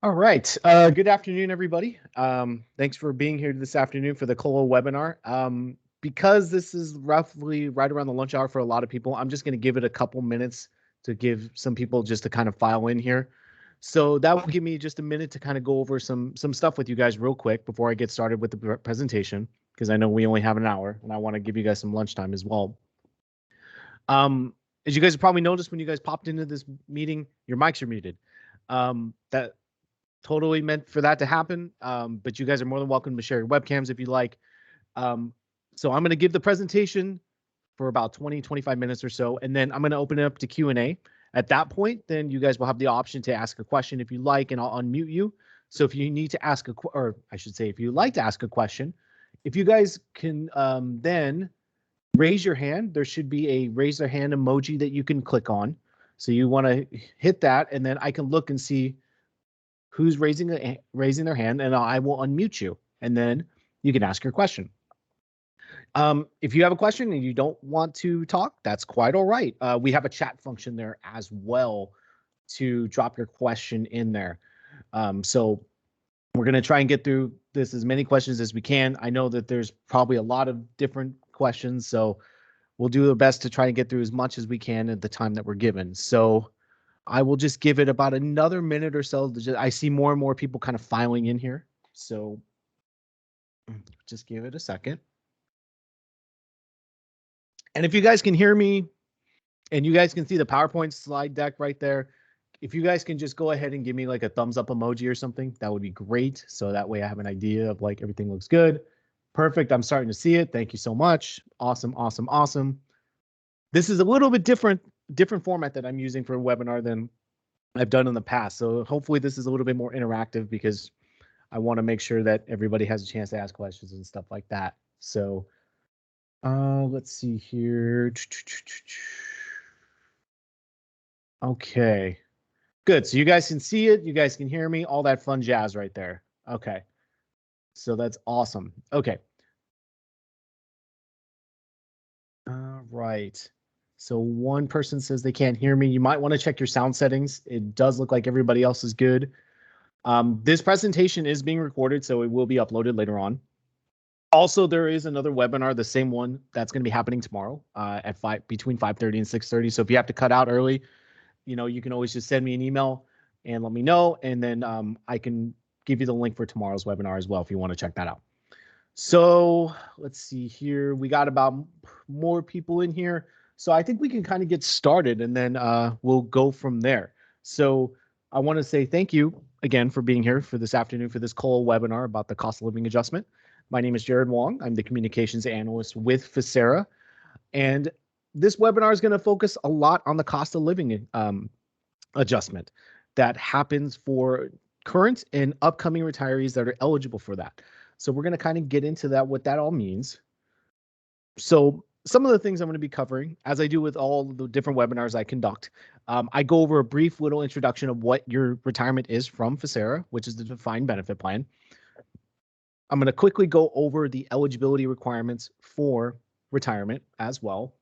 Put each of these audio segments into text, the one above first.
All right. Good afternoon, everybody. Thanks for being here this afternoon for the COLA webinar. Because this is roughly right around the lunch hour for a lot of people, I'm just going to give it a couple minutes to give some people just to kind of file in here. So that will give me just a minute to kind of go over some stuff with you guys real quick before I get started with the presentation, because I know we only have an hour and I want to give you guys some lunchtime as well. As you guys probably noticed when you guys popped into this meeting, your mics are muted. That totally meant for that to happen, but you guys are more than welcome to share your webcams if you like. So I'm going to give the presentation for about 20-25 minutes or so, and then I'm going to open it up to Q&A. At that point, then you guys will have the option to ask a question if you like, and I'll unmute you. So if you need to ask or I should say, if you'd like to ask a question, if you guys can then raise your hand, there should be a raise their hand emoji that you can click on. So you want to hit that, and then I can look and see who's raising their hand, and I will unmute you, and then you can ask your question. If you have a question and you don't want to talk, that's quite all right. We have a chat function there as well to drop your question in there. So we're going to try and get through this as many questions as we can. I know that there's probably a lot of different questions, so we'll do our best to try and get through as much as we can at the time that we're given. So I will just give it about another minute or so. I see more and more people kind of filing in here. So just give it a second. And if you guys can hear me and you guys can see the PowerPoint slide deck right there, if you guys can just go ahead and give me like a thumbs up emoji or something, that would be great. So that way I have an idea of like everything looks good. Perfect. I'm starting to see it. Thank you so much. Awesome, awesome, awesome. This is a little bit different format that I'm using for a webinar than I've done in the past. So hopefully this is a little bit more interactive because I want to make sure that everybody has a chance to ask questions and stuff like that. So let's see here. Okay, good. So you guys can see it. You guys can hear me. All that fun jazz right there. Okay, so that's awesome. Okay. All right. So one person says they can't hear me. You might want to check your sound settings. It does look like everybody else is good. This presentation is being recorded, so it will be uploaded later on. Also, there is another webinar, the same one, that's going to be happening tomorrow at between 5:30 and 6:30. So if you have to cut out early, you can always just send me an email and let me know, and then I can give you the link for tomorrow's webinar as well if you want to check that out. So let's see here. We got about more people in here. So I think we can kind of get started, and then we'll go from there. So I want to say thank you again for being here for this afternoon for this COLA webinar about the cost of living adjustment. My name is Jared Wong. I'm the communications analyst with FCERA, and this webinar is going to focus a lot on the cost of living adjustment that happens for current and upcoming retirees that are eligible for that. So we're going to kind of get into that, what that all means. So some of the things I'm going to be covering, as I do with all the different webinars I conduct, I go over a brief little introduction of what your retirement is from FCERA, which is the defined benefit plan. I'm going to quickly go over the eligibility requirements for retirement as well.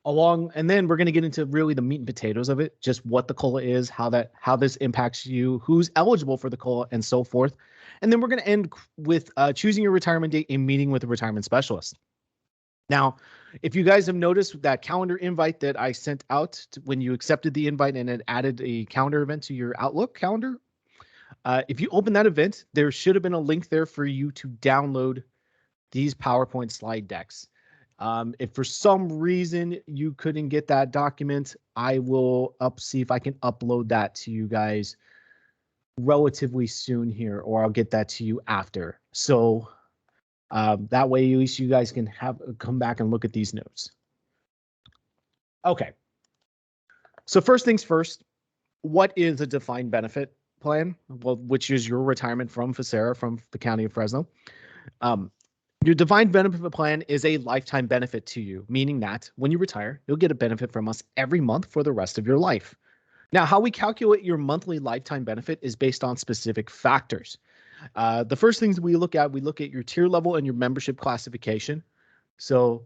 And then we're going to get into really the meat and potatoes of it, just what the COLA is, how this impacts you, who's eligible for the COLA, and so forth. And then we're going to end with choosing your retirement date and meeting with a retirement specialist. Now, if you guys have noticed that calendar invite that I sent out when you accepted the invite and it added a calendar event to your Outlook calendar, if you open that event, there should have been a link there for you to download these PowerPoint slide decks. If for some reason you couldn't get that document, I will see if I can upload that to you guys relatively soon here, or I'll get that to you after. So that way, at least you guys can come back and look at these notes. Okay. So first things first, what is a defined benefit plan? Well, which is your retirement from FCERA, from the County of Fresno. Your defined benefit plan is a lifetime benefit to you, meaning that when you retire, you'll get a benefit from us every month for the rest of your life. Now, how we calculate your monthly lifetime benefit is based on specific factors. The first things we look at your tier level and your membership classification. So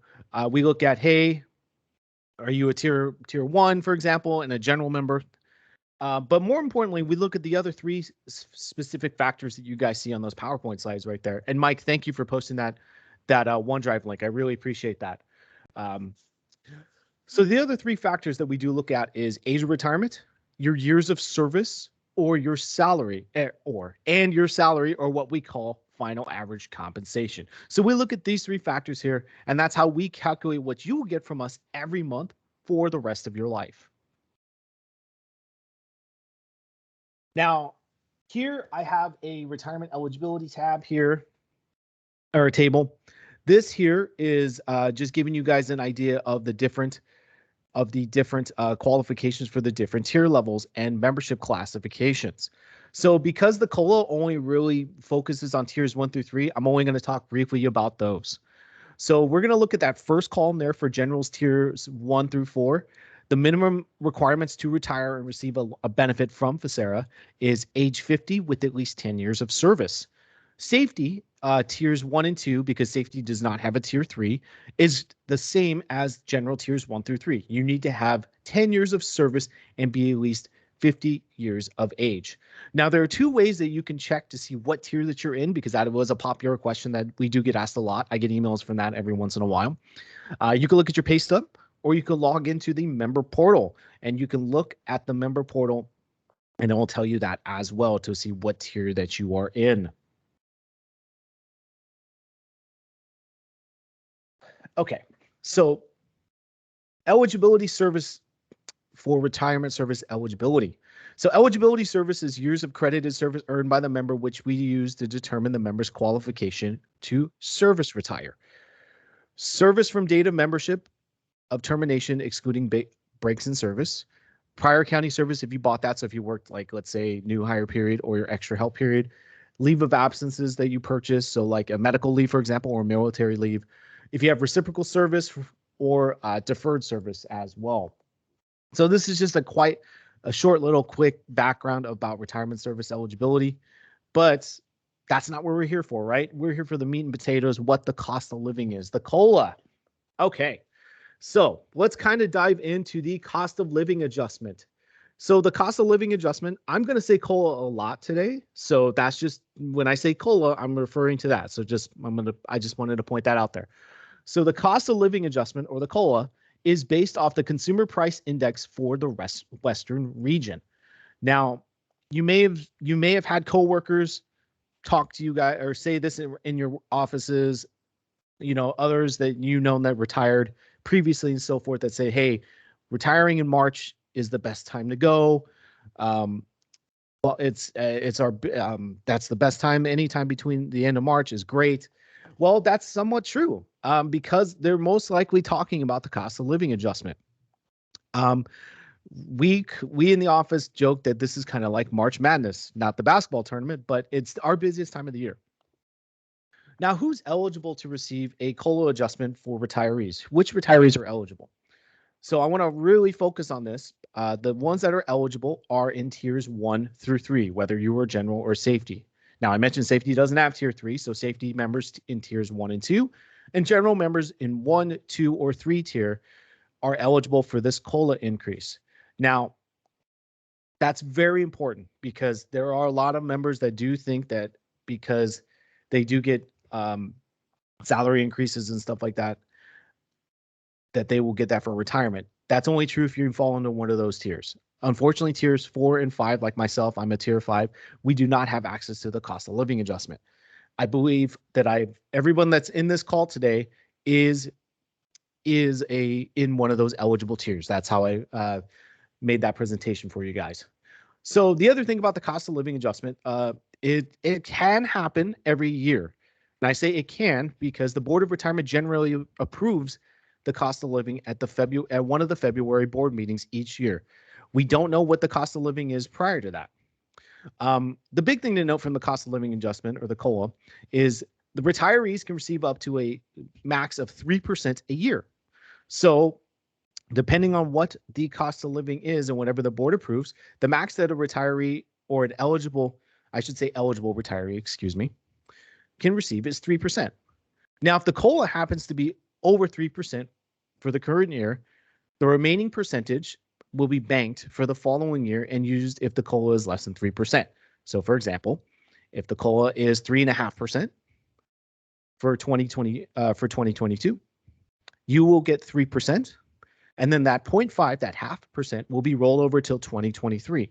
we look at, hey, are you a tier 1, for example, and a general member? But more importantly, we look at the other three specific factors that you guys see on those PowerPoint slides right there. And Mike, thank you for posting that OneDrive link. I really appreciate that. Um, so the other three factors that we do look at is age of retirement, your years of service, or your salary, and your salary, or what we call final average compensation. So we look at these three factors here, and that's how we calculate what you will get from us every month for the rest of your life. Now, here I have a retirement eligibility tab here, or a table. This here is just giving you guys an idea of the different qualifications for the different tier levels and membership classifications. So because the COLA only really focuses on tiers 1 through 3, I'm only going to talk briefly about those. So we're going to look at that first column there for generals tiers 1 through 4. The minimum requirements to retire and receive a benefit from FCERA is age 50 with at least 10 years of service. Safety, tiers 1 and 2, because safety does not have a tier 3, is the same as general tiers 1 through 3. You need to have 10 years of service and be at least 50 years of age. Now, there are two ways that you can check to see what tier that you're in, because that was a popular question that we do get asked a lot. I get emails from that every once in a while. You can look at your pay stub, or you can log into the member portal, and you can look at the member portal, and it will tell you that as well to see what tier that you are in. Okay, so eligibility service for retirement service eligibility. So eligibility service is years of credited service earned by the member, which we use to determine the member's qualification to service retire. Service from date of membership of termination, excluding breaks in service. Prior county service if you bought that. So if you worked, like, let's say, new hire period or your extra help period. Leave of absences that you purchased, so like a medical leave, for example, or military leave. If you have reciprocal service or deferred service as well. So this is just quite a short little quick background about retirement service eligibility, but that's not what we're here for, right? We're here for the meat and potatoes, what the cost of living is, the COLA. Okay, so let's kind of dive into the cost of living adjustment. So the cost of living adjustment, I'm going to say COLA a lot today. So that's just, when I say COLA, I'm referring to that. So I just wanted to point that out there. So the cost of living adjustment, or the COLA, is based off the consumer price index for the Western region. Now, you may have had coworkers talk to you guys or say this in your offices, others that that retired previously and so forth, that say, hey, retiring in March is the best time to go. Well, it's our that's the best time. Anytime between the end of March is great. Well, that's somewhat true, because they're most likely talking about the cost of living adjustment. We in the office joke that this is kind of like March Madness, not the basketball tournament, but it's our busiest time of the year. Now, who's eligible to receive a COLA adjustment for retirees? Which retirees are eligible? So I want to really focus on this. The ones that are eligible are in tiers 1 through 3, whether you are general or safety. Now, I mentioned safety doesn't have tier 3, so safety members in tiers 1 and 2, and general members in 1, 2, or 3 tier are eligible for this COLA increase. Now, that's very important, because there are a lot of members that do think that because they do get salary increases and stuff like that, that they will get that for retirement. That's only true if you fall into one of those tiers. Unfortunately, tiers 4 and 5, like myself, I'm a tier 5, we do not have access to the cost of living adjustment. I believe that everyone that's in this call today is in one of those eligible tiers. That's how I made that presentation for you guys. So the other thing about the cost of living adjustment, it can happen every year. And I say it can because the Board of Retirement generally approves the cost of living at one of the February board meetings each year. We don't know what the cost of living is prior to that. The big thing to note from the cost of living adjustment, or the COLA, is the retirees can receive up to a max of 3% a year. So depending on what the cost of living is and whatever the board approves, the max that a retiree, or an eligible retiree, can receive is 3%. Now, if the COLA happens to be over 3% for the current year, the remaining percentage will be banked for the following year and used if the COLA is less than 3%. So for example, if the COLA is 3.5% for 2022, you will get 3%. And then that 0.5, that 0.5% will be rolled over till 2023.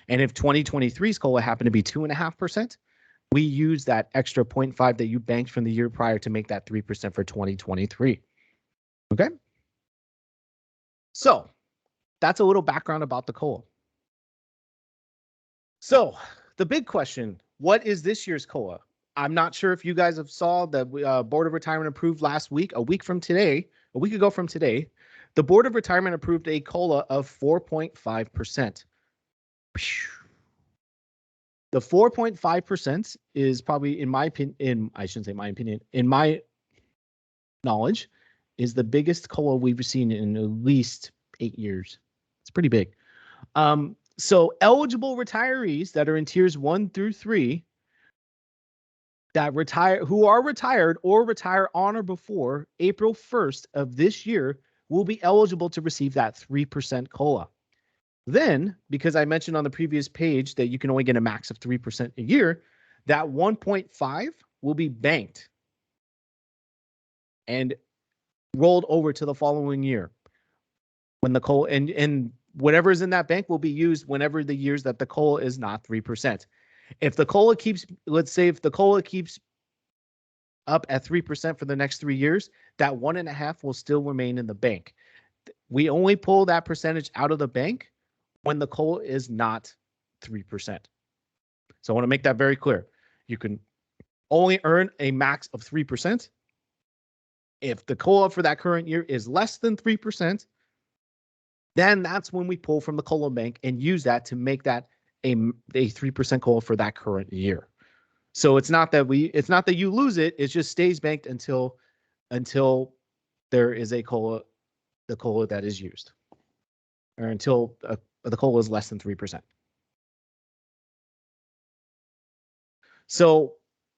And if 2023's COLA happened to be 2.5%, we use that extra 0.5 that you banked from the year prior to make that 3% for 2023. Okay? So that's a little background about the COLA. So the big question, what is this year's COLA? I'm not sure if you guys have saw the Board of Retirement approved last week, a week ago from today, the Board of Retirement approved a COLA of 4.5%. The 4.5% is probably, in my opinion, I shouldn't say my opinion, in my knowledge, is the biggest COLA we've seen in at least 8 years. It's pretty big. So eligible retirees that are in tiers 1 through 3 that who are retired or retire on or before April 1st of this year will be eligible to receive that 3% COLA. Then, because I mentioned on the previous page that you can only get a max of 3% a year, that 1.5 will be banked and rolled over to the following year when the COLA and whatever is in that bank will be used whenever the years that the COLA is not 3%. If the COLA keeps, let's say if the COLA keeps up at 3% for the next 3 years, that 1.5 will still remain in the bank. We only pull that percentage out of the bank when the COLA is not 3%. So I want to make that very clear. You can only earn a max of 3%. If the COLA for that current year is less than 3%, then that's when we pull from the COLA bank and use that to make that a 3% COLA for that current year. So it's not that you lose it, it just stays banked until there is a COLA, the COLA that is used, or until the COLA is less than 3%. So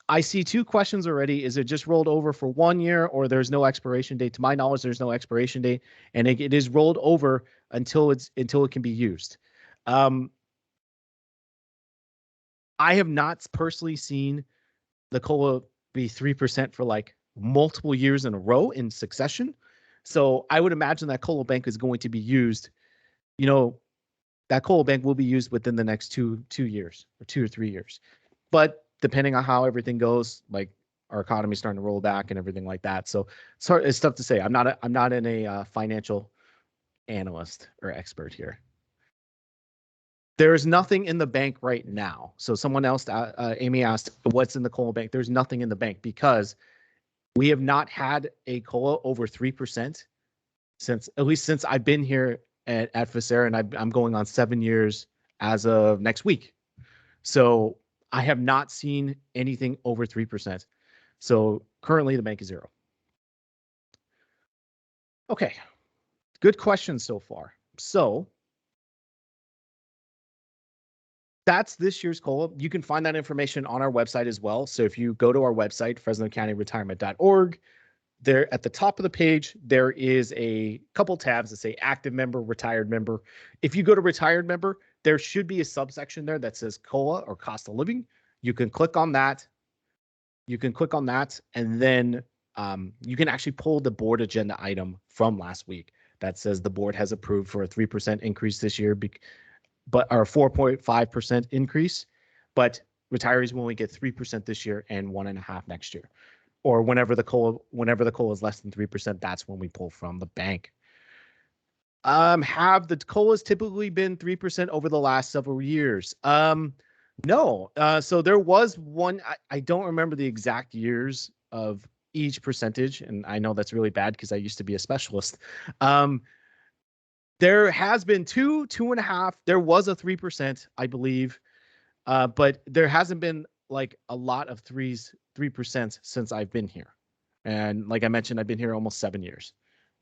I see 2 questions already. Is it just rolled over for 1 year or there's no expiration date? To my knowledge, there's no expiration date, and it is rolled over until it can be used. I have not personally seen the COLA be 3% for like multiple years in a row in succession. So I would imagine that COLA bank is going to be used, that COLA bank will be used within the next 2 years or 2 or 3 years. But depending on how everything goes, like our economy is starting to roll back and everything like that. So it's tough to say. I'm not a financial analyst or expert here. There's nothing in the bank right now. So someone else, Amy asked, what's in the COLA bank? There's nothing in the bank because we have not had a COLA over 3% since I've been here at FCERA, and I'm going on 7 years as of next week. So I have not seen anything over 3%. So currently the bank is 0. Okay, good question so far. So that's this year's COLA. You can find that information on our website as well. So if you go to our website, FresnoCountyRetirement.org, there at the top of the page, there is a couple tabs that say active member, retired member. If you go to retired member, there should be a subsection there that says COLA or cost of living. You can click on that. And then you can actually pull the board agenda item from last week that says the board has approved for a 3% increase this year, but our 4.5% increase, but retirees will only get 3% this year and 1.5% next year, or whenever the COLA is less than 3%, that's when we pull from the bank. Have the COLAs typically been 3% over the last several years? No. So there was one. I don't remember the exact years of each percentage, and I know that's really bad because I used to be a specialist. There has been 2.5. There was a 3%, I believe, but there hasn't been like a lot of 3% since I've been here. And like I mentioned, I've been here almost 7 years,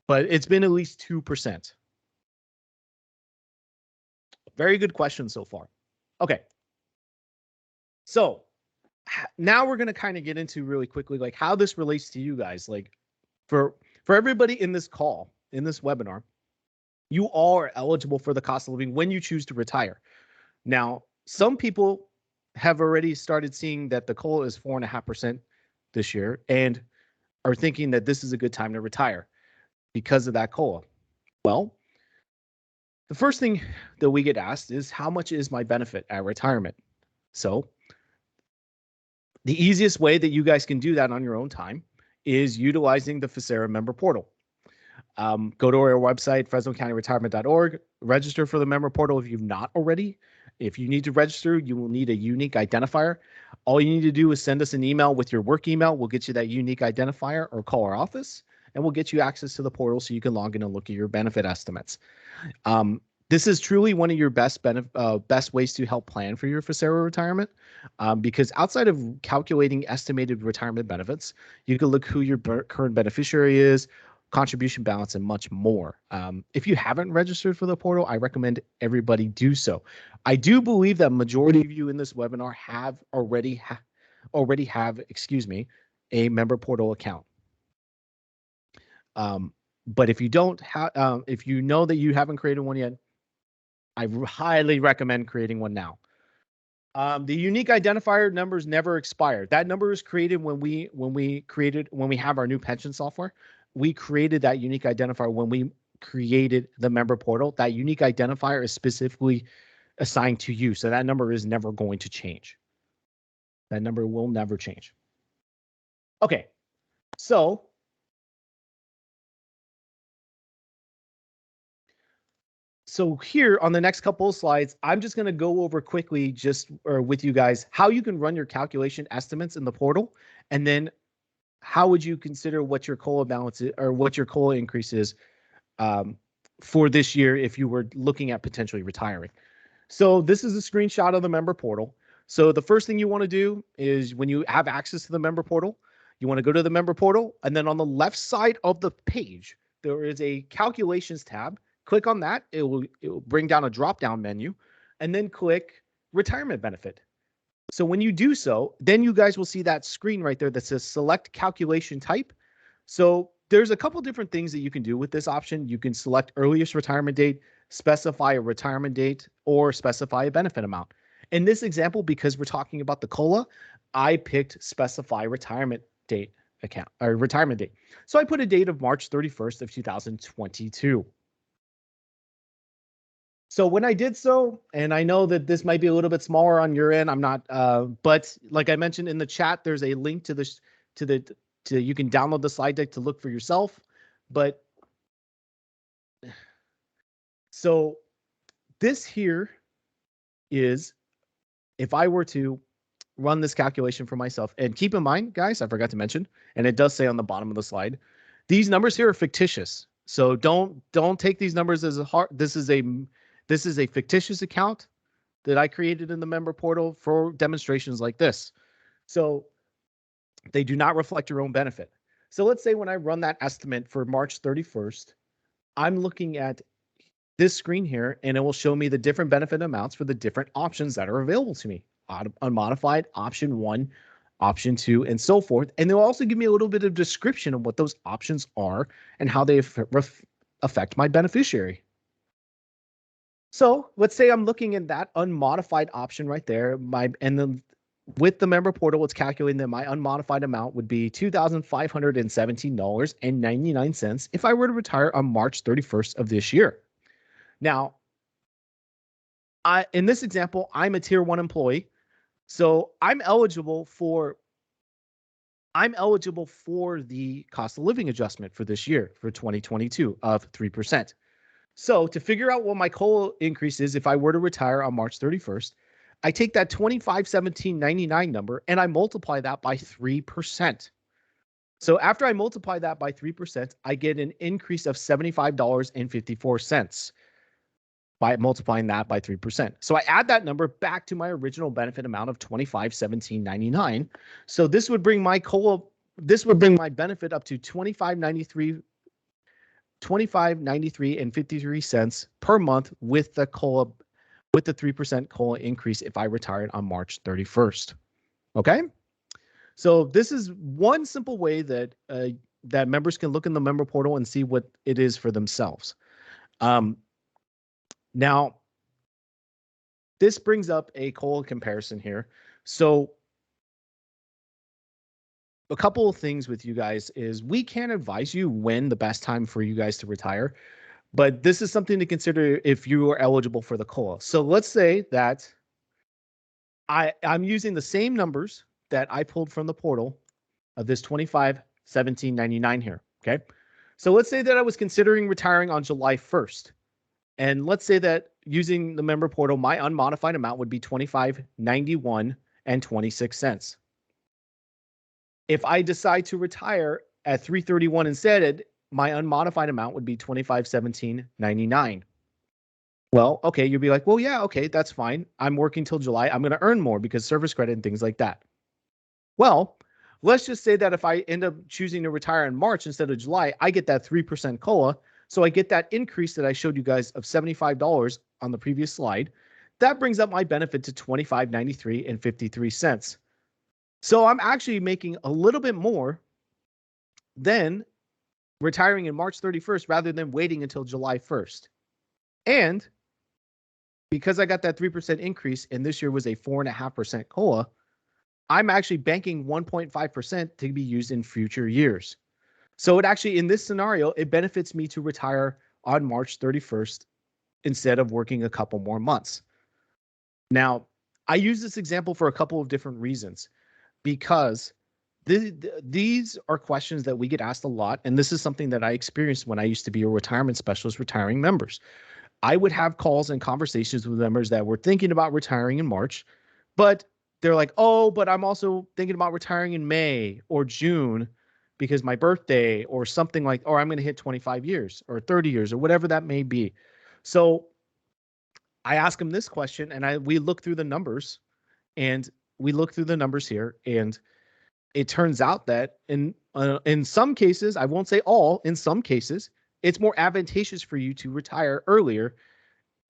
but it's been at least 2%. Very good question so far. Okay. So now we're going to kind of get into really quickly, like how this relates to you guys, like for everybody in this call, in this webinar, you are eligible for the cost of living when you choose to retire. Now, some people have already started seeing that the COLA is 4.5% this year and are thinking that this is a good time to retire because of that COLA. Well, the first thing that we get asked is, how much is my benefit at retirement? So the easiest way that you guys can do that on your own time is utilizing the FCERA member portal. Go to our website, fresnocountyretirement.org, register for the member portal if you've not already. If you need to register, you will need a unique identifier. All you need to do is send us an email with your work email. We'll get you that unique identifier, or call our office, and we'll get you access to the portal so you can log in and look at your benefit estimates. This is truly one of your best ways to help plan for your FCERA retirement, because outside of calculating estimated retirement benefits, you can look who your current beneficiary is, contribution balance, and much more. If you haven't registered for the portal, I recommend everybody do so. I do believe that majority of you in this webinar already have a member portal account. But if you don't have, if you know that you haven't created one yet, I highly recommend creating one now. The unique identifier numbers never expire. That number is created when we have our new pension software. We created that unique identifier when we created the member portal. That unique identifier is specifically assigned to you, so that number is never going to change. That number will never change. Okay, so here on the next couple of slides, I'm just going to go over quickly with you guys how you can run your calculation estimates in the portal, and then how would you consider what your COLA balance is, or what your COLA increase is for this year if you were looking at potentially retiring. So this is a screenshot of the member portal. So the first thing you want to do is, when you have access to the member portal, you want to go to the member portal, and then on the left side of the page, there is a calculations tab. Click on that. It will bring down a drop-down menu, and then click retirement benefit. So when you do so, then you guys will see that screen right there that says select calculation type. So there's a couple different things that you can do with this option. You can select earliest retirement date, specify a retirement date, or specify a benefit amount. In this example, because we're talking about the COLA, I picked specify retirement date retirement date. So I put a date of March 31st of 2022. So when I did so, and I know that this might be a little bit smaller on your end, I'm not, but like I mentioned in the chat, there's a link to this, you can download the slide deck to look for yourself. But so this here is, if I were to run this calculation for myself, and keep in mind, guys, I forgot to mention, and it does say on the bottom of the slide, these numbers here are fictitious. So don't take these numbers as a hard. This is a fictitious account that I created in the member portal for demonstrations like this. So they do not reflect your own benefit. So let's say when I run that estimate for March 31st, I'm looking at this screen here, and it will show me the different benefit amounts for the different options that are available to me. Unmodified, option 1, option 2, and so forth. And they'll also give me a little bit of description of what those options are and how they affect my beneficiary. So let's say I'm looking at that unmodified option right there. And then with the member portal, it's calculating that my unmodified amount would be $2,517.99 if I were to retire on March 31st of this year. Now, in this example, I'm a tier 1 employee, so I'm eligible for the cost of living adjustment for this year, for 2022, of 3%. So to figure out what my COLA increase is if I were to retire on March 31st, I take that $2,517.99 number and I multiply that by 3%. So after I multiply that by 3%, I get an increase of $75.54 by multiplying that by 3%. So I add that number back to my original benefit amount of $2,517.99. So this would bring my benefit up to $25.93.53 per month with the 3% COLA increase if I retired on March 31st. Okay? So this is one simple way that members can look in the member portal and see what it is for themselves. Now, this brings up a COLA comparison here. So a couple of things with you guys is we can't advise you when the best time for you guys to retire, but this is something to consider if you are eligible for the COLA. So let's say that I'm using the same numbers that I pulled from the portal of this 25/17/99 here. Okay. So let's say that I was considering retiring on July 1st. And let's say that using the member portal, my unmodified amount would be $25.91 and 26 cents. If I decide to retire at 3/31 instead, my unmodified amount would be $25.17.99. Well, okay, you'll be like, well, yeah, okay, that's fine. I'm working till July. I'm going to earn more because service credit and things like that. Well, let's just say that if I end up choosing to retire in March instead of July, I get that 3% COLA. So I get that increase that I showed you guys of $75 on the previous slide. That brings up my benefit to $25.93 and 53 cents. So I'm actually making a little bit more than retiring in March 31st rather than waiting until July 1st. And because I got that 3% increase and this year was a 4.5% COLA, I'm actually banking 1.5% to be used in future years. So it actually, in this scenario, it benefits me to retire on March 31st instead of working a couple more months. Now, I use this example for a couple of different reasons because these are questions that we get asked a lot. And this is something that I experienced when I used to be a retirement specialist retiring members. I would have calls and conversations with members that were thinking about retiring in March, but they're like, oh, but I'm also thinking about retiring in May or June because my birthday or something like, or I'm going to hit 25 years or 30 years or whatever that may be. So I ask them this question and we look through the numbers and we look through the numbers here. And it turns out that in some cases, I won't say all, in some cases, it's more advantageous for you to retire earlier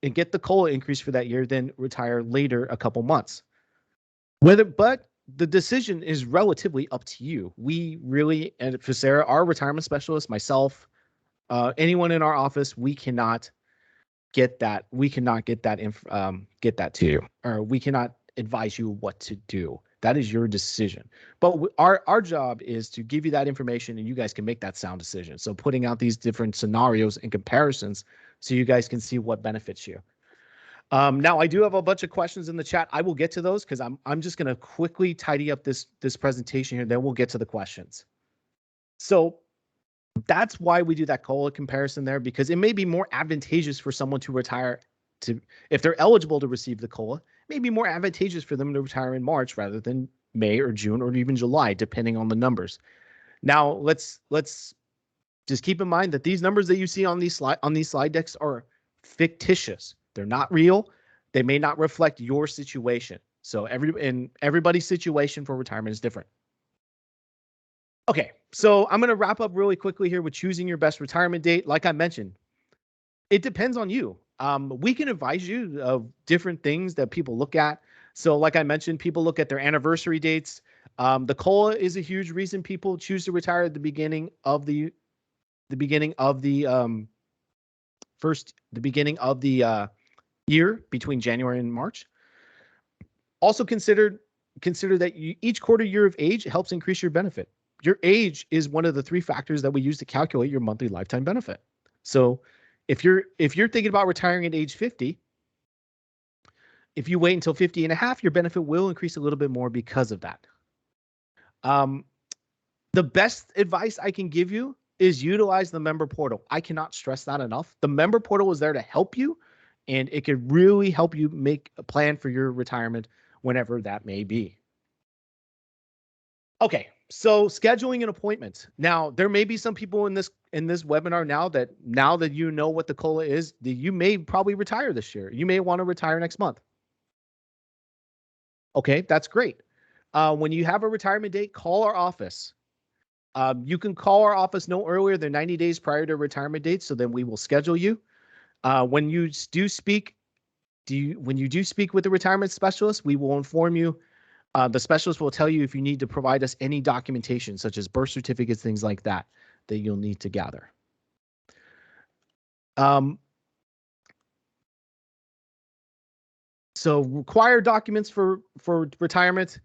and get the COLA increase for that year than retire later a couple months. But the decision is relatively up to you. We really, at FCERA, our retirement specialist, myself, anyone in our office, we cannot get that. We cannot get that to you, or we cannot advise you what to do. That is your decision. But our job is to give you that information and you guys can make that sound decision. So putting out these different scenarios and comparisons so you guys can see what benefits you. Now I do have a bunch of questions in the chat. I will get to those because I'm just going to quickly tidy up this presentation here. Then we'll get to the questions. So that's why we do that COLA comparison there, because it may be more advantageous for someone to retire if they're eligible to receive the COLA, it may be more advantageous for them to retire in March rather than May or June or even July, depending on the numbers. Now let's just keep in mind that these numbers that you see on these slide decks are fictitious. They're not real. They may not reflect your situation. So everybody's situation for retirement is different. Okay, so I'm going to wrap up really quickly here with choosing your best retirement date. Like I mentioned, it depends on you. We can advise you of different things that people look at. So like I mentioned, people look at their anniversary dates. The COLA is a huge reason people choose to retire at the beginning of the year between January and March. Also consider that each quarter year of age helps increase your benefit. Your age is one of the 3 factors that we use to calculate your monthly lifetime benefit. So if you're thinking about retiring at age 50, if you wait until 50 and a half, your benefit will increase a little bit more because of that. The best advice I can give you is utilize the member portal. I cannot stress that enough. The member portal is there to help you, and it could really help you make a plan for your retirement whenever that may be. Okay, so scheduling an appointment. Now, there may be some people in this webinar now that you know what the COLA is, you may probably retire this year. You may want to retire next month. Okay, that's great. When you have a retirement date, call our office. You can call our office no earlier than 90 days prior to retirement date, so then we will schedule you. When you do speak with the retirement specialist, we will inform you. The specialist will tell you if you need to provide us any documentation, such as birth certificates, things like that you'll need to gather. So required documents for retirement.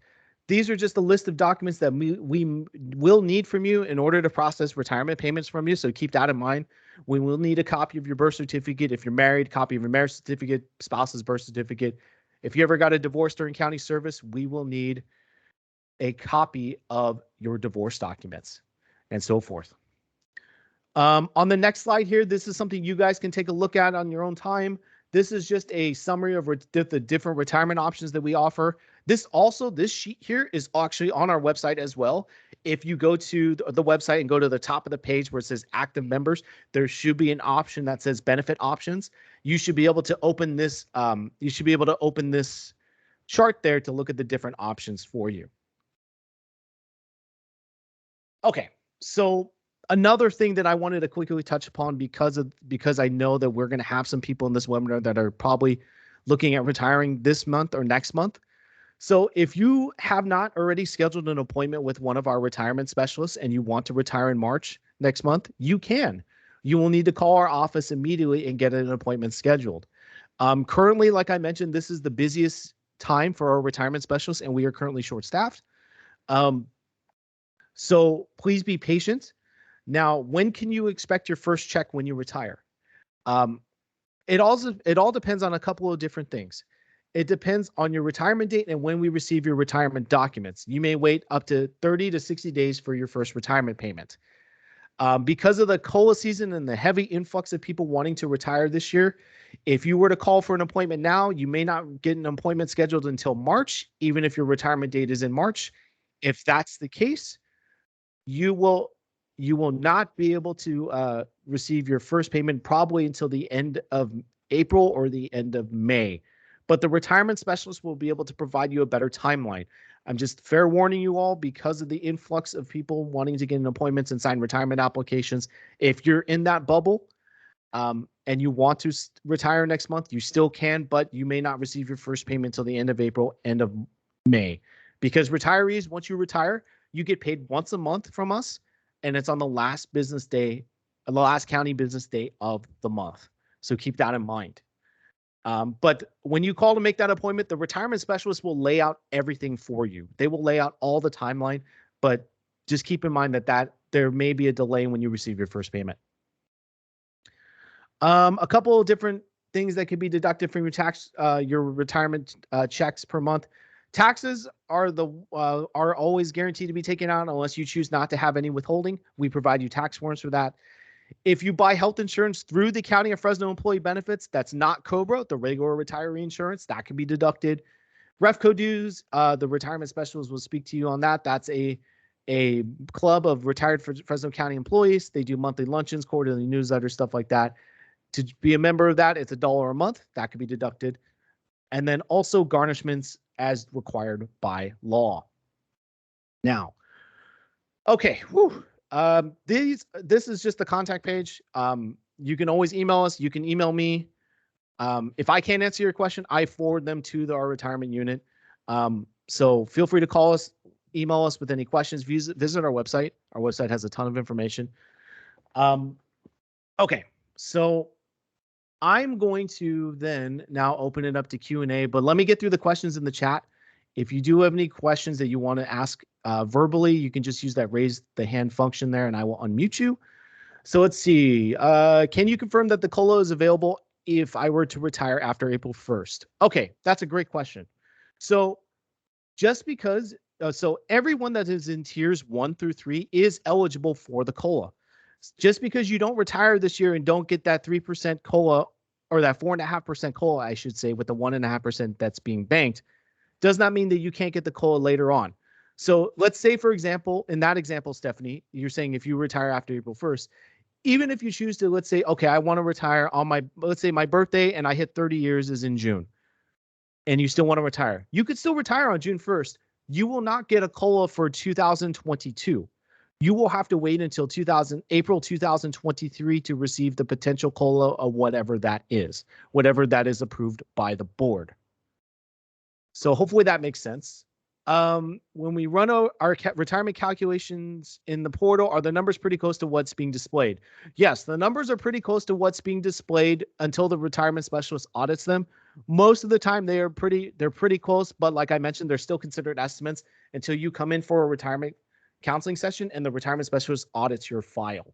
These are just a list of documents that we will need from you in order to process retirement payments from you. So keep that in mind. We will need a copy of your birth certificate. If you're married, copy of your marriage certificate, spouse's birth certificate. If you ever got a divorce during county service, we will need a copy of your divorce documents and so forth. On the next slide here, this is something you guys can take a look at on your own time. This is just a summary of the different retirement options that we offer. This sheet here is actually on our website as well. If you go to the website and go to the top of the page where it says active members, there should be an option that says benefit options. You should be able to open this. You should be able to open this chart there to look at the different options for you. Okay, so another thing that I wanted to quickly touch upon because I know that we're going to have some people in this webinar that are probably looking at retiring this month or next month. So if you have not already scheduled an appointment with one of our retirement specialists and you want to retire in March next month, you can. You will need to call our office immediately and get an appointment scheduled. Currently, like I mentioned, this is the busiest time for our retirement specialists, and we are currently short-staffed. So please be patient. Now, when can you expect your first check when you retire? It all depends on a couple of different things. It depends on your retirement date and when we receive your retirement documents. You may wait up to 30 to 60 days for your first retirement payment. Because of the COLA season and the heavy influx of people wanting to retire this year, if you were to call for an appointment now, you may not get an appointment scheduled until March, even if your retirement date is in March. If that's the case, you will not be able to receive your first payment probably until the end of April or the end of May. But the retirement specialist will be able to provide you a better timeline. I'm just fair warning you all because of the influx of people wanting to get appointments and sign retirement applications. If you're in that bubble and you want to retire next month, you still can, but you may not receive your first payment until the end of April, end of May. Because retirees, once you retire, you get paid once a month from us, and it's on the last business day, the last county business day of the month. So keep that in mind. But when you call to make that appointment, the retirement specialist will lay out everything for you. They will lay out all the timeline, but just keep in mind that there may be a delay when you receive your first payment. A couple of different things that could be deducted from your retirement checks per month. Taxes are always guaranteed to be taken out unless you choose not to have any withholding. We provide you tax forms for that. If you buy health insurance through the County of Fresno Employee Benefits, that's not COBRA, the regular retiree insurance, that can be deducted. REFCO dues, the retirement specialist will speak to you on that. That's a club of retired Fresno County employees. They do monthly luncheons, quarterly newsletters, stuff like that. To be a member of that, it's $1 a month. That could be deducted. And then also garnishments as required by law. Now, okay, whew. This is just the contact page. You can always email us. You can email me. If I can't answer your question, I forward them to our retirement unit. So feel free to call us, email us with any questions. Visit our website. Our website has a ton of information. Okay, so I'm going to then now open it up to Q&A, but let me get through the questions in the chat. If you do have any questions that you want to ask verbally, you can just use that raise the hand function there and I will unmute you. So let's see. Can you confirm that the COLA is available if I were to retire after April 1st? Okay, that's a great question. So just because, so everyone that is in tiers 1 through 3 is eligible for the COLA. Just because you don't retire this year and don't get that 3% COLA or that 4.5% COLA, I should say, with the 1.5% that's being banked, does not mean that you can't get the COLA later on. So let's say, for example, in that example, Stephanie, you're saying if you retire after April 1st, even if you choose to, let's say, okay, I want to retire on let's say my birthday and I hit 30 years is in June and you still want to retire, you could still retire on June 1st. You will not get a COLA for 2022. You will have to wait until April 2023 to receive the potential COLA of whatever that is approved by the board. So hopefully that makes sense. When we run our retirement calculations in the portal, are the numbers pretty close to what's being displayed? Yes, the numbers are pretty close to what's being displayed until the retirement specialist audits them. Most of the time they're pretty close, but like I mentioned, they're still considered estimates until you come in for a retirement counseling session and the retirement specialist audits your file.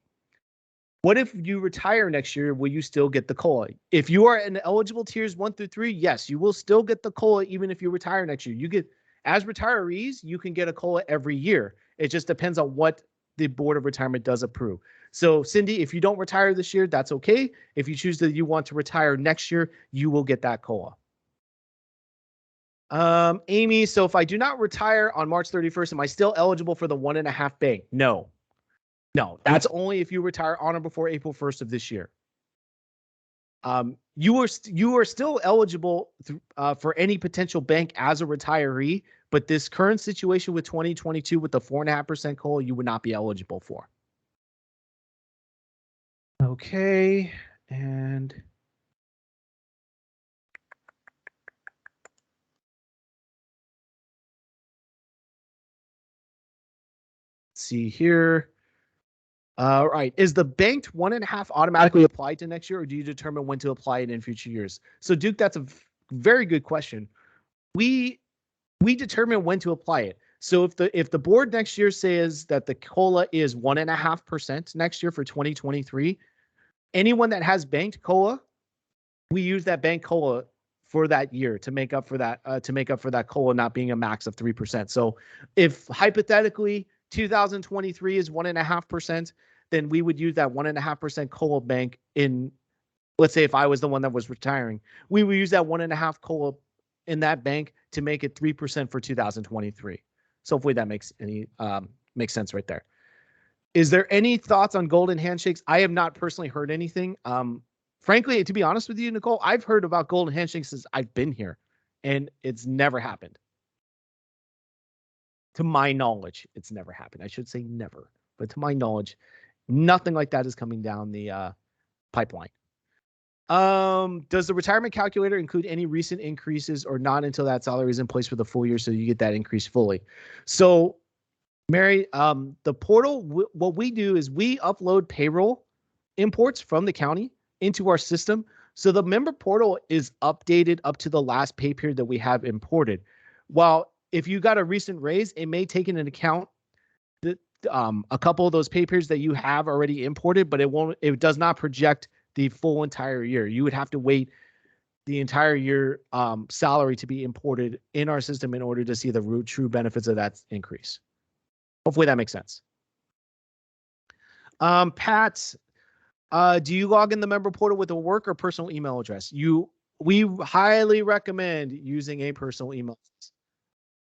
What if you retire next year? Will you still get the COLA? If you are in eligible tiers 1 through 3, yes, you will still get the COLA even if you retire next year. You get, as retirees, you can get a COLA every year. It just depends on what the Board of Retirement does approve. So, Cindy, if you don't retire this year, that's okay. If you choose that you want to retire next year, you will get that COLA. Amy, so if I do not retire on March 31st, am I still eligible for the 1.5 bank? No. No, that's only if you retire on or before April 1st of this year. You are still eligible for any potential bank as a retiree, but this current situation with 2022 with the 4.5% COLA, you would not be eligible for. Okay, and let's see here. Right. Is the banked 1.5 automatically applied to next year, or do you determine when to apply it in future years? So, Duke, that's a very good question. We determine when to apply it. So if the board next year says that the COLA is 1.5% next year for 2023, anyone that has banked COLA, we use that bank COLA for that year to make up for that COLA not being a max of 3%. So if hypothetically 2023 is 1.5%, then we would use that 1.5% COLA bank in, let's say if I was the one that was retiring, we would use that 1.5 COLA in that bank to make it 3% for 2023. So hopefully that makes sense right there. Is there any thoughts on golden handshakes? I have not personally heard anything. Frankly, to be honest with you, Nicole, I've heard about golden handshakes since I've been here, and it's never happened. To my knowledge, it's never happened. I should say never, but to my knowledge, nothing like that is coming down the pipeline. Does the retirement calculator include any recent increases or not until that salary is in place for the full year so you get that increase fully? So, Mary, the portal, what we do is we upload payroll imports from the county into our system. So the member portal is updated up to the last pay period that we have imported. While if you got a recent raise, it may take into account a couple of those pay periods that you have already imported, but it does not project the full entire year. You would have to wait the entire year salary to be imported in our system in order to see the true benefits of that increase. Hopefully that makes sense. Pat, do you log in the member portal with a work or personal email address? We highly recommend using a personal email address.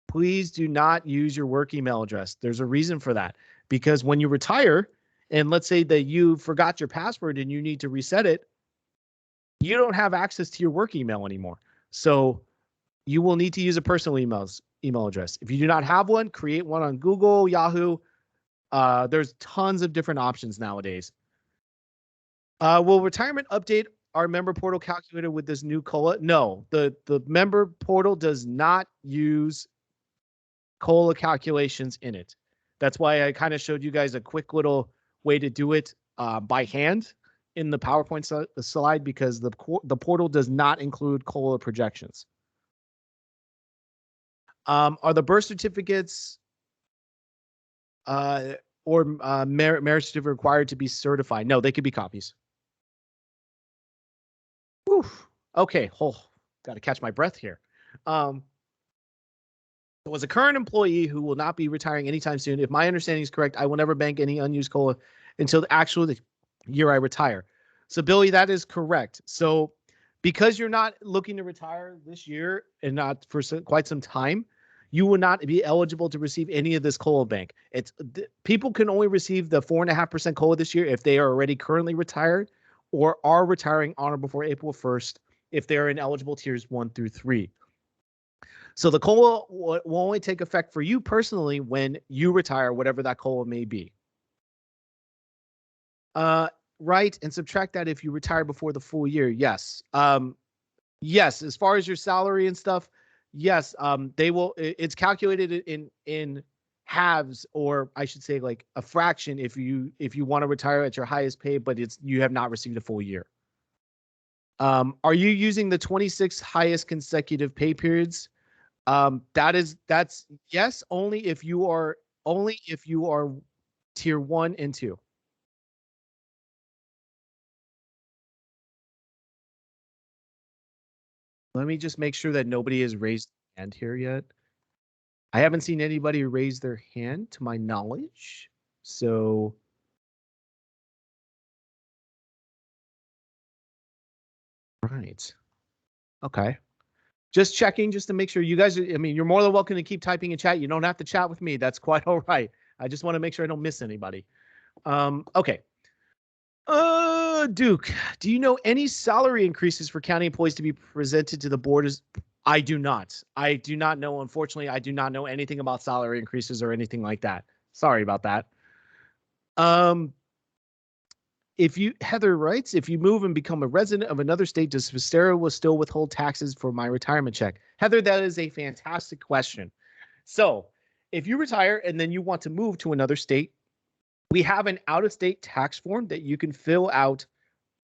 Please do not use your work email address. There's a reason for that, because when you retire, and let's say that you forgot your password and you need to reset it, you don't have access to your work email anymore. So you will need to use a personal email address. If you do not have one, create one on Google, Yahoo. There's tons of different options nowadays. Will retirement update our member portal calculator with this new COLA? No, the member portal does not use COLA calculations in it. That's why I kind of showed you guys a quick little way to do it by hand in the PowerPoint slide, because the portal does not include COLA projections. Are the birth certificates or marriage certificate required to be certified? No, they could be copies. Whew. Okay, got to catch my breath here. Was a current employee who will not be retiring anytime soon. If my understanding is correct, I will never bank any unused COLA until the year I retire. So, Billy, that is correct. So, because you're not looking to retire this year and not for quite some time, you will not be eligible to receive any of this COLA bank. People can only receive the 4.5% COLA this year if they are already currently retired or are retiring on or before April 1st if they are in eligible tiers 1 through 3. So the COLA will only take effect for you personally when you retire, whatever that COLA may be. Right, and subtract that if you retire before the full year. Yes. Yes, as far as your salary and stuff, yes, they will. It's calculated in halves, or I should say like a fraction if you want to retire at your highest pay, but you have not received a full year. Are you using the 26 highest consecutive pay periods? That's yes, only if you are tier 1 and 2. Let me just make sure that nobody has raised their hand here yet. I haven't seen anybody raise their hand to my knowledge. So right. Okay. Just checking just to make sure you guys, I mean, you're more than welcome to keep typing in chat. You don't have to chat with me. That's quite all right. I just want to make sure I don't miss anybody. Okay. Duke, do you know any salary increases for county employees to be presented to the board? I do not. I do not know. Unfortunately, I do not know anything about salary increases or anything like that. Sorry about that. If you, Heather writes, if you move and become a resident of another state, does FCERA will still withhold taxes for my retirement check? Heather, that is a fantastic question. So if you retire and then you want to move to another state, we have an out-of-state tax form that you can fill out,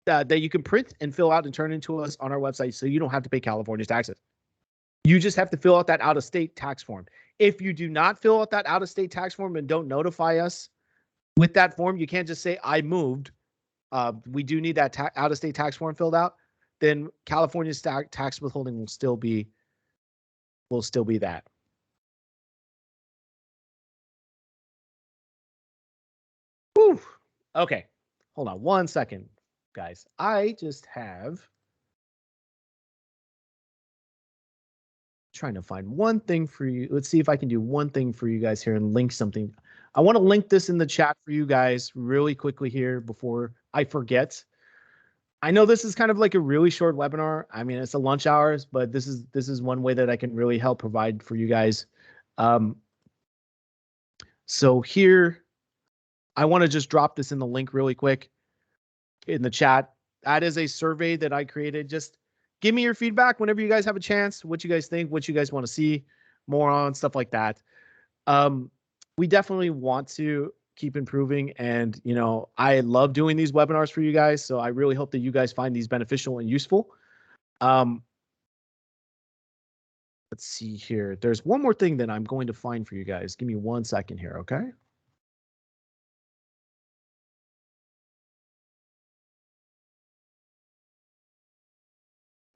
that you can print and fill out and turn into us on our website, so you don't have to pay California's taxes. You just have to fill out that out-of-state tax form. If you do not fill out that out-of-state tax form and don't notify us with that form, you can't just say, I moved. We do need that out-of-state tax form filled out. Then California's tax withholding will still be that. Whew. Okay, hold on one second, guys. I just have trying to find one thing for you. Let's see if I can do one thing for you guys here and link something. I want to link this in the chat for you guys really quickly here before I forget. I know this is kind of like a really short webinar. I mean, it's a lunch hours, but this is one way that I can really help provide for you guys. So here, I want to just drop this in the link really quick in the chat. That is a survey that I created. Just give me your feedback whenever you guys have a chance, what you guys think, what you guys want to see more on, stuff like that. We definitely want to keep improving, and I love doing these webinars for you guys, so I really hope that you guys find these beneficial and useful. Let's see here. There's one more thing that I'm going to find for you guys. Give me 1 second here, okay?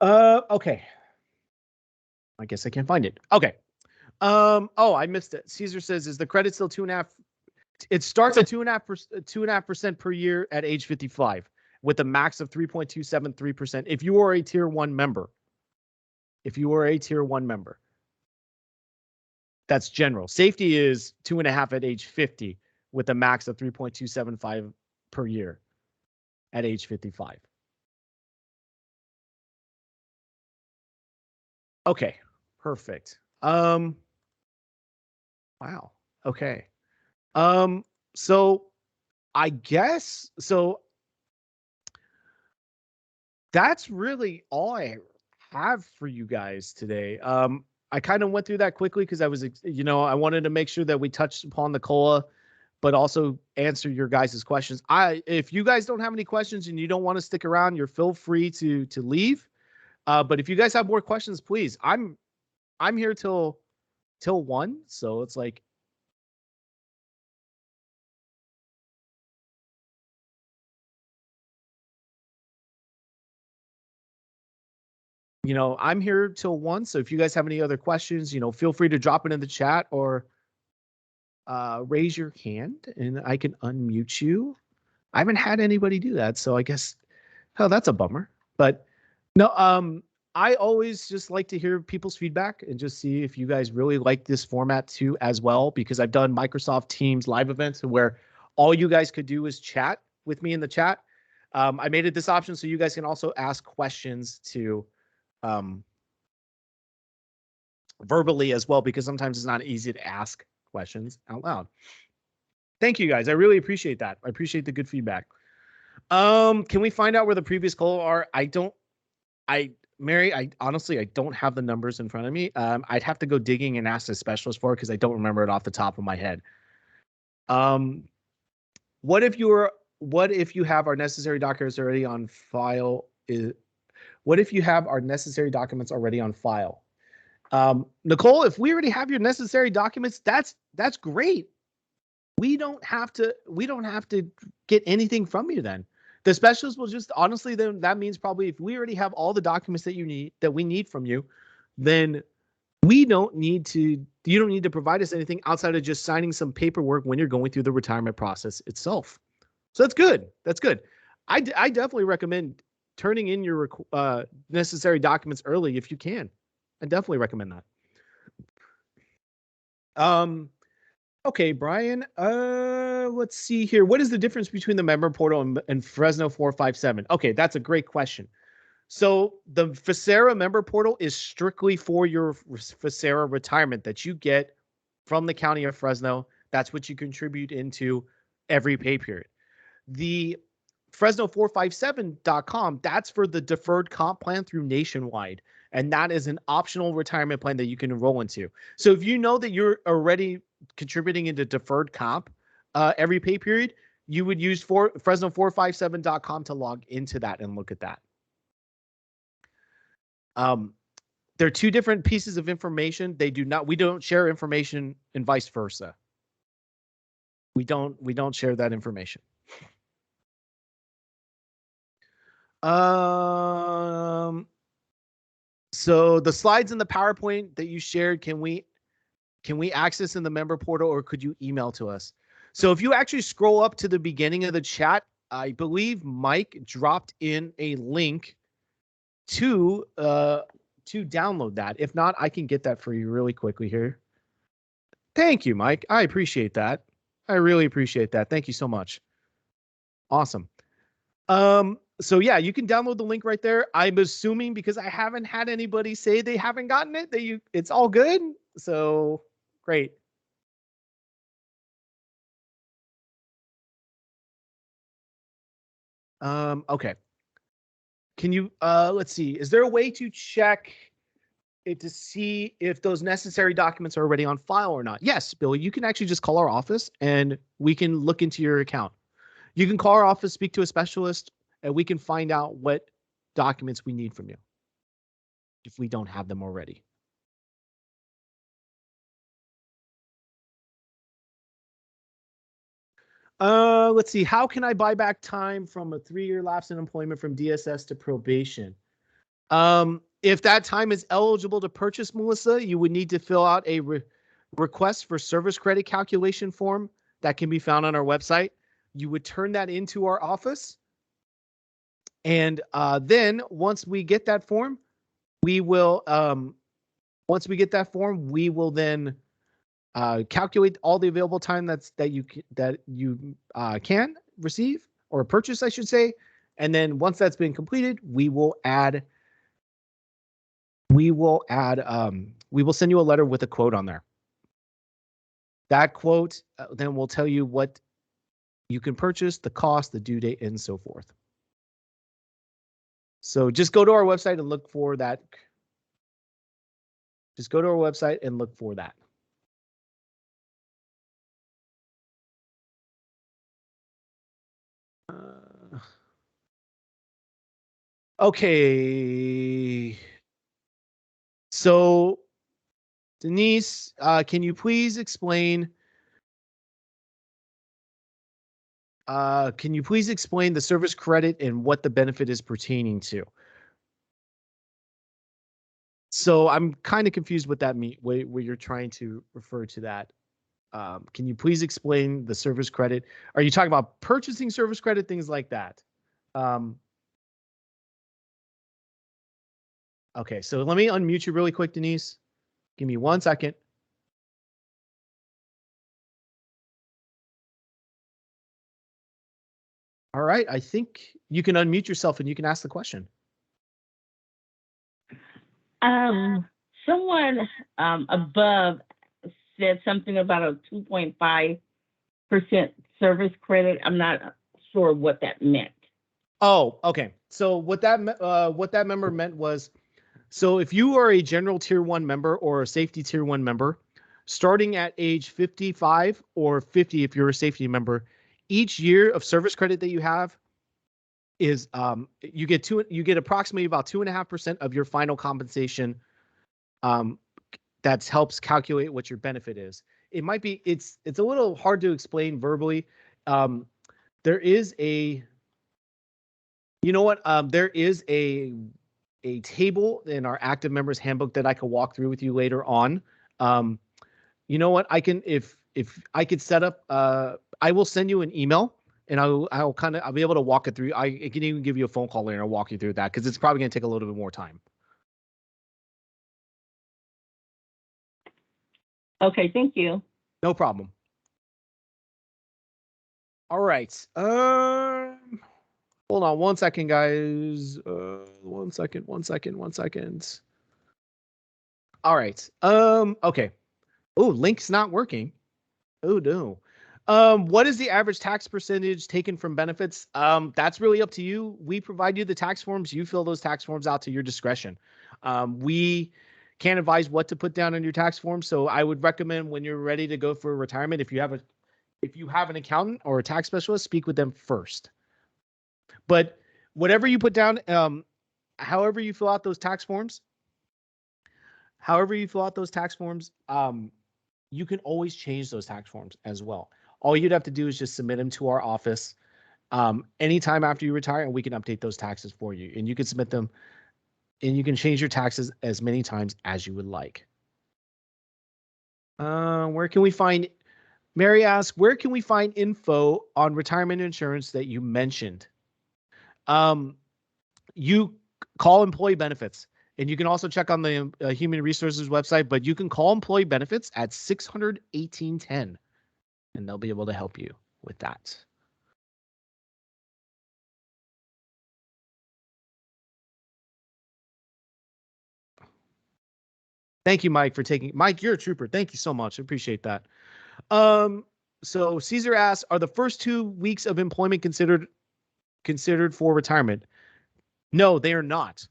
Okay. I guess I can't find it. Okay. Oh, I missed it. Caesar says, is the credit still 2.5? It starts at 2.5% per year at age 55 with a max of 3.273% if you are a tier 1 member. If you are a tier 1 member. That's general. Safety is 2.5 at age 50 with a max of 3.275 per year at age 55. Okay, perfect. Wow. Okay. So I guess that's really all I have for you guys today. I kind of went through that quickly because I was, I wanted to make sure that we touched upon the COLA, but also answer your guys' questions. If you guys don't have any questions and you don't want to stick around, you're feel free to leave. But if you guys have more questions, please. I'm here till 1, so it's like, I'm here till 1. So if you guys have any other questions, feel free to drop it in the chat or raise your hand and I can unmute you. I haven't had anybody do that, so I guess, oh, that's a bummer. But no, I always just like to hear people's feedback and just see if you guys really like this format too as well, because I've done Microsoft Teams live events where all you guys could do is chat with me in the chat. I made it this option so you guys can also ask questions to verbally as well, because sometimes it's not easy to ask questions out loud. Thank you guys. I really appreciate that. I appreciate the good feedback. Can we find out where the previous COLA are? Mary, I honestly don't have the numbers in front of me. I'd have to go digging and ask a specialist for it because I don't remember it off the top of my head. What if you have our necessary documents already on file? What if you have our necessary documents already on file? Nicole, if we already have your necessary documents, that's great. We don't have to get anything from you then. The specialist will just, honestly, then that means probably if we already have all the documents that we need from you, then you don't need to provide us anything outside of just signing some paperwork when you're going through the retirement process itself. So that's good. That's good. I definitely recommend turning in your necessary documents early if you can. I definitely recommend that. Okay, Brian. Let's see here. What is the difference between the member portal and Fresno 457? Okay, that's a great question. So the FCERA member portal is strictly for your FCERA retirement that you get from the county of Fresno. That's what you contribute into every pay period. The Fresno457.com, that's for the deferred comp plan through Nationwide. And that is an optional retirement plan that you can enroll into. So if you know that you're already contributing into deferred comp every pay period, you would use Fresno457.com to log into that and look at that. They're two different pieces of information. We don't share information and vice versa. We don't share that information. So the slides in the PowerPoint that you shared, can we access in the member portal, or could you email to us? So if you actually scroll up to the beginning of the chat, I believe Mike dropped in a link to download that. If not, I can get that for you really quickly here. Thank you, Mike. I appreciate that. I really appreciate that. Thank you so much. Awesome. So yeah, you can download the link right there. I'm assuming, because I haven't had anybody say they haven't gotten it, that it's all good. So great. Okay. Can you let's see, is there a way to check it to see if those necessary documents are already on file or not? Yes, Billy, you can actually just call our office and we can look into your account. You can call our office, speak to a specialist, and we can find out what documents we need from you if we don't have them already. Let's see. How can I buy back time from a 3-year lapse in employment from DSS to probation? If that time is eligible to purchase, Melissa, you would need to fill out a request for service credit calculation form that can be found on our website. You would turn that into our office. And then once we get that form, we will then calculate all the available time that you can receive or purchase, I should say. And then once that's been completed, we will send you a letter with a quote on there. That quote then will tell you what you can purchase, the cost, the due date, and so forth. So just go to our website and look for that. Just go to our website and look for that. Okay. So, Denise, can you please explain? The service credit and what the benefit is pertaining to? So I'm kind of confused what that means, where you're trying to refer to that. Can you please explain the service credit? Are you talking about purchasing service credit, things like that? Okay, so let me unmute you really quick, Denise. Give me 1 second. All right, I think you can unmute yourself and you can ask the question. Someone above said something about a 2.5% service credit. I'm not sure what that meant. Oh, okay. So what that member meant was, so if you are a general tier 1 member or a safety tier 1 member, starting at age 55 or 50 if you're a safety member, each year of service credit that you have is you get approximately about 2.5% of your final compensation. That helps calculate what your benefit is. It might be it's a little hard to explain verbally. There is a there is a table in our active members handbook that I could walk through with you later on. You know what? I can if I could set up I will send you an email and I'll be able to walk it through. I can even give you a phone call later and I'll walk you through that because it's probably going to take a little bit more time. Okay, thank you. No problem. All right. Hold on one second, guys. One second. All right. Okay. Oh, link's not working. Oh no. What is the average tax percentage taken from benefits? That's really up to you. We provide you the tax forms. You fill those tax forms out to your discretion. We can't advise what to put down on your tax form. So I would recommend when you're ready to go for retirement, if you have an accountant or a tax specialist, speak with them first. But whatever you put down, however you fill out those tax forms, you can always change those tax forms as well. All you'd have to do is just submit them to our office anytime after you retire, and we can update those taxes for you. And you can submit them, and you can change your taxes as many times as you would like. Where can we find? Mary asks, where can we find info on retirement insurance that you mentioned? You call employee benefits. And you can also check on the Human Resources website, but you can call employee benefits at 600-1810, and they'll be able to help you with that. Thank you, Mike, Mike, you're a trooper. Thank you so much. I appreciate that. So Caesar asks, are the first 2 weeks of employment considered for retirement? No, they are not.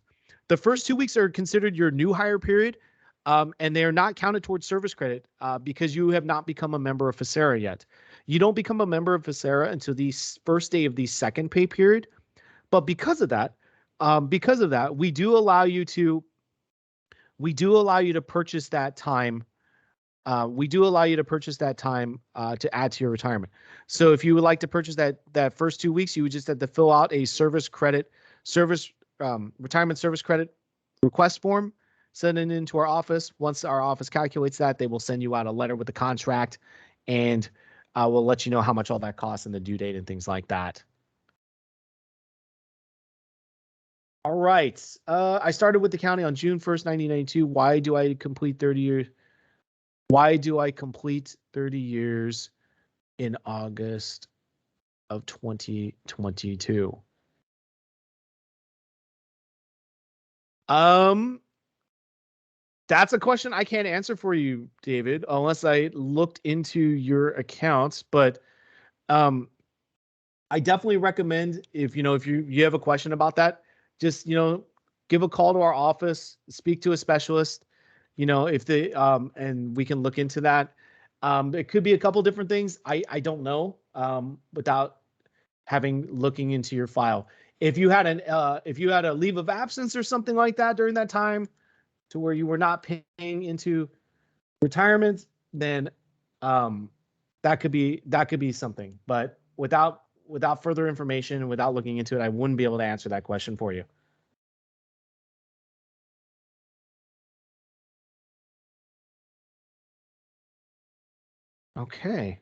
The first 2 weeks are considered your new hire period, and they are not counted towards service credit because you have not become a member of FCERA yet. You don't become a member of FCERA until the first day of the second pay period. But because of that, we do allow you to purchase that time. To add to your retirement. So if you would like to purchase that first 2 weeks, you would just have to fill out a retirement service credit request form, send it into our office. Once our office calculates that, they will send you out a letter with the contract, and we'll let you know how much all that costs and the due date and things like that. All right. I started with the county on June 1st, 1992. Why do I complete 30 years? Why do I complete 30 years in August of 2022? That's a question I can't answer for you, David, unless I looked into your accounts. But I definitely recommend if you have a question about that, just give a call to our office, speak to a specialist. If they and we can look into that. It could be a couple different things. I don't know without looking into your file. If you had a leave of absence or something like that during that time, to where you were not paying into retirement, then that could be something. But without further information and without looking into it, I wouldn't be able to answer that question for you. Okay.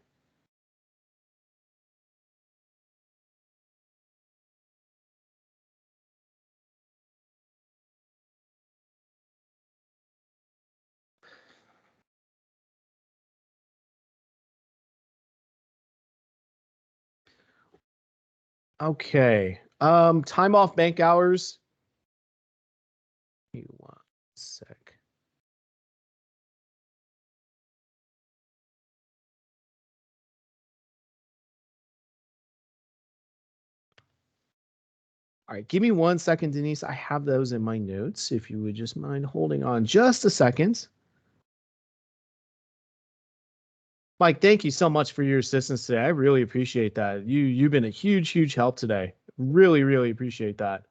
Okay. Time off bank hours. Give me 1 sec. All right, give me 1 second, Denise. I have those in my notes. If you would just mind holding on just a second. Mike, thank you so much for your assistance today. I really appreciate that. You've been a huge help today. Really, really appreciate that.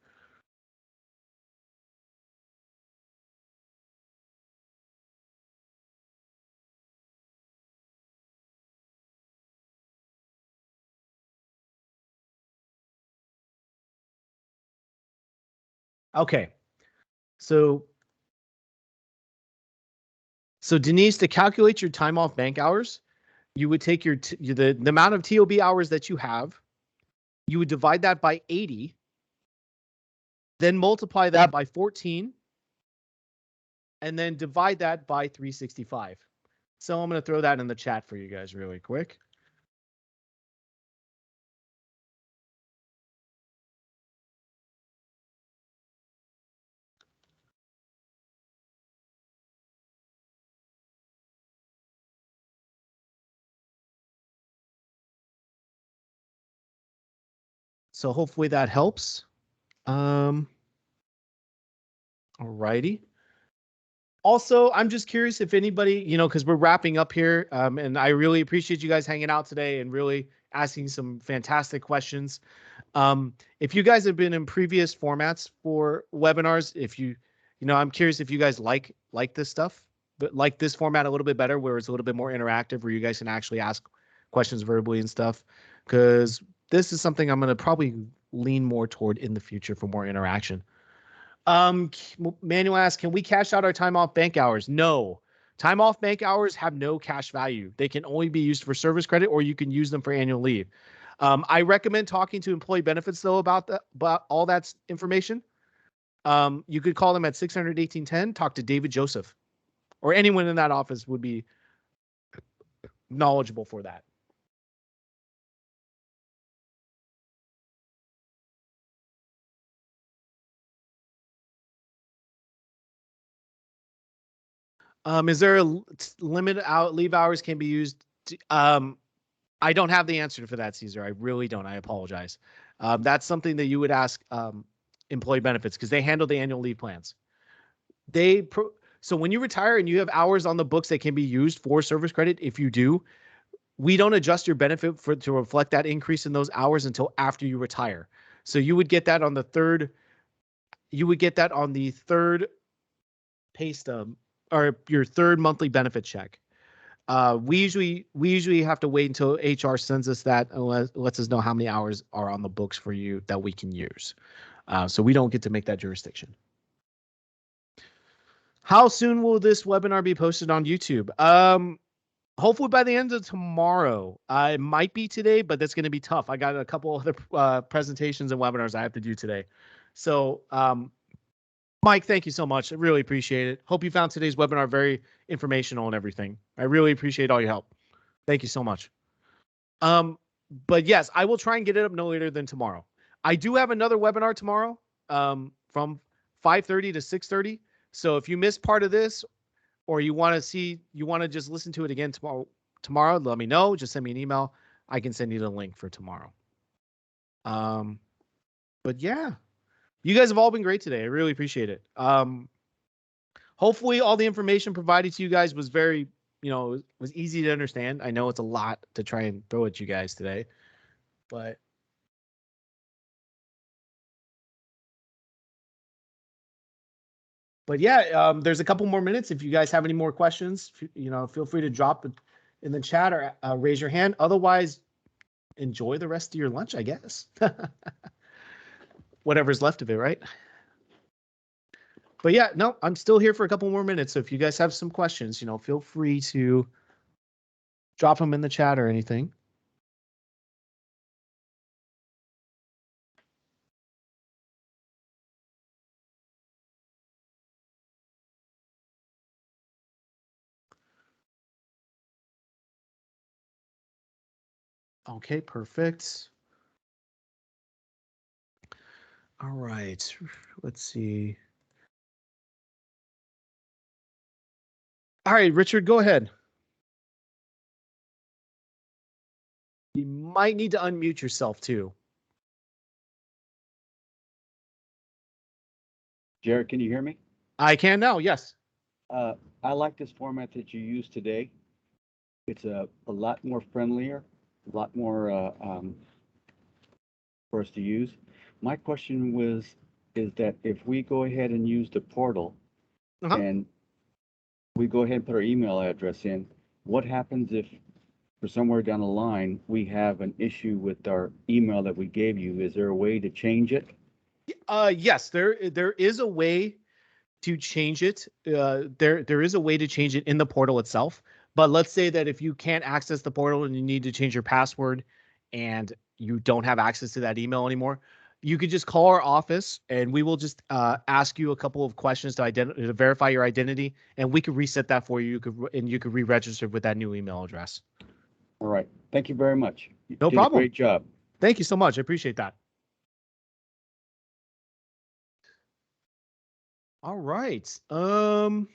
Okay. So Denise, to calculate your time off bank hours, you would take the amount of TOB hours that you have, you would divide that by 80, then multiply that by 14, and then divide that by 365. So I'm going to throw that in the chat for you guys really quick. So hopefully that helps. All righty. Also, I'm just curious if anybody, because we're wrapping up here, and I really appreciate you guys hanging out today and really asking some fantastic questions. If you guys have been in previous formats for webinars, I'm curious if you guys like this stuff, but like this format a little bit better, where it's a little bit more interactive, where you guys can actually ask questions verbally and stuff, because this is something I'm going to probably lean more toward in the future for more interaction. Manuel asks, can we cash out our time off bank hours? No. Time off bank hours have no cash value. They can only be used for service credit, or you can use them for annual leave. I recommend talking to employee benefits though about all that information. You could call them at 600-1810, talk to David Joseph, or anyone in that office would be knowledgeable for that. Is there a limit leave hours can be used? I don't have the answer for that, Caesar. I really don't. I apologize. That's something that you would ask employee benefits, because they handle the annual leave plans. So when you retire and you have hours on the books that can be used for service credit, if you do, we don't adjust your benefit to reflect that increase in those hours until after you retire. So you would get that on the third. You would get that on the third pay stub, or your third monthly benefit check. We usually have to wait until HR sends us that and lets us know how many hours are on the books for you that we can use. So we don't get to make that jurisdiction. How soon will this webinar be posted on YouTube? Hopefully by the end of tomorrow. It might be today, but that's going to be tough. I got a couple other presentations and webinars I have to do today. So, Mike, thank you so much. I really appreciate it. Hope you found today's webinar very informational and everything. I really appreciate all your help. Thank you so much. But yes, I will try and get it up no later than tomorrow. I do have another webinar tomorrow from 5:30 to 6:30. So if you missed part of this, or you want to just listen to it again tomorrow, let me know. Just send me an email. I can send you the link for tomorrow. But yeah, you guys have all been great today. I really appreciate it. Hopefully all the information provided to you guys was very, was easy to understand. I know it's a lot to try and throw at you guys today, but yeah, there's a couple more minutes. If you guys have any more questions, feel free to drop it in the chat or raise your hand. Otherwise, enjoy the rest of your lunch, I guess. Whatever's left of it, right? But yeah, no, I'm still here for a couple more minutes. So if you guys have some questions, feel free to drop them in the chat or anything. Okay, perfect. All right, let's see. All right, Richard, go ahead. You might need to unmute yourself too. Jared, can you hear me? I can now, yes. I like this format that you used today. It's a lot more friendlier, a lot more for us to use. My question is that if we go ahead and use the portal Uh-huh. and we go ahead and put our email address in, what happens if for somewhere down the line, we have an issue with our email that we gave you? Is there a way to change it? Yes, there is a way to change it. There is a way to change it in the portal itself. But let's say that if you can't access the portal and you need to change your password and you don't have access to that email anymore, you could just call our office and we will just ask you a couple of questions to verify your identity, and we could reset that for you. You could re-register with that new email address. All right. Thank you very much. You No did problem. a great job. Thank you so much. I appreciate that. All right. All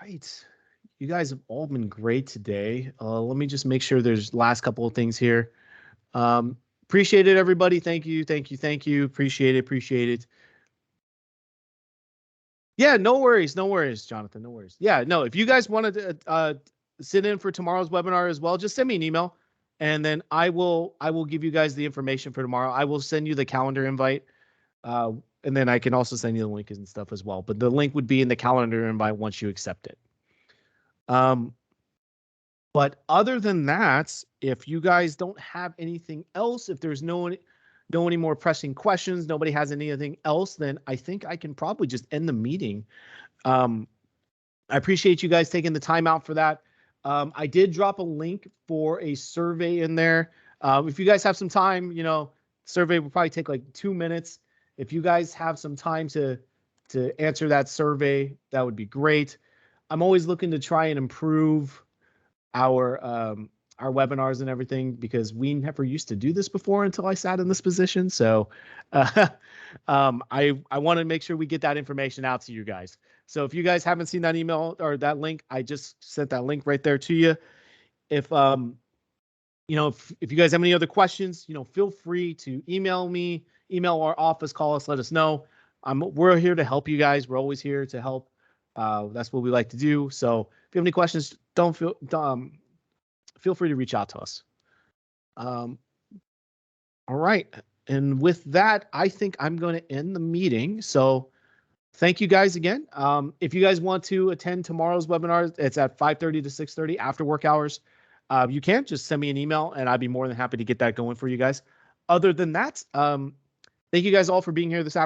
right. You guys have all been great today. Let me just make sure there's last couple of things here. Appreciate it, everybody. Thank you. Appreciate it. Yeah, no worries, Jonathan. No worries. Yeah, no, if you guys wanted to sit in for tomorrow's webinar as well, just send me an email and then I will give you guys the information for tomorrow. I will send you the calendar invite. And then I can also send you the link and stuff as well. But the link would be in the calendar invite once you accept it. But other than that, if you guys don't have anything else, if there's no any more pressing questions, nobody has anything else, then I think I can probably just end the meeting. I appreciate you guys taking the time out for that. I did drop a link for a survey in there. If you guys have some time, survey will probably take like 2 minutes. If you guys have some time to answer that survey, that would be great. I'm always looking to try and improve our webinars and everything because we never used to do this before until I sat in this position. So I want to make sure we get that information out to you guys. So if you guys haven't seen that email or that link, I just sent that link right there to you. If if you guys have any other questions, feel free to email me, email our office, call us, let us know. We're here to help you guys. We're always here to help. That's what we like to do. So if you have any questions, feel free to reach out to us. All right. And with that, I think I'm going to end the meeting. So thank you guys again. If you guys want to attend tomorrow's webinar, it's at 5:30 to 6:30 after work hours. You can just send me an email and I'd be more than happy to get that going for you guys. Other than that, thank you guys all for being here this afternoon.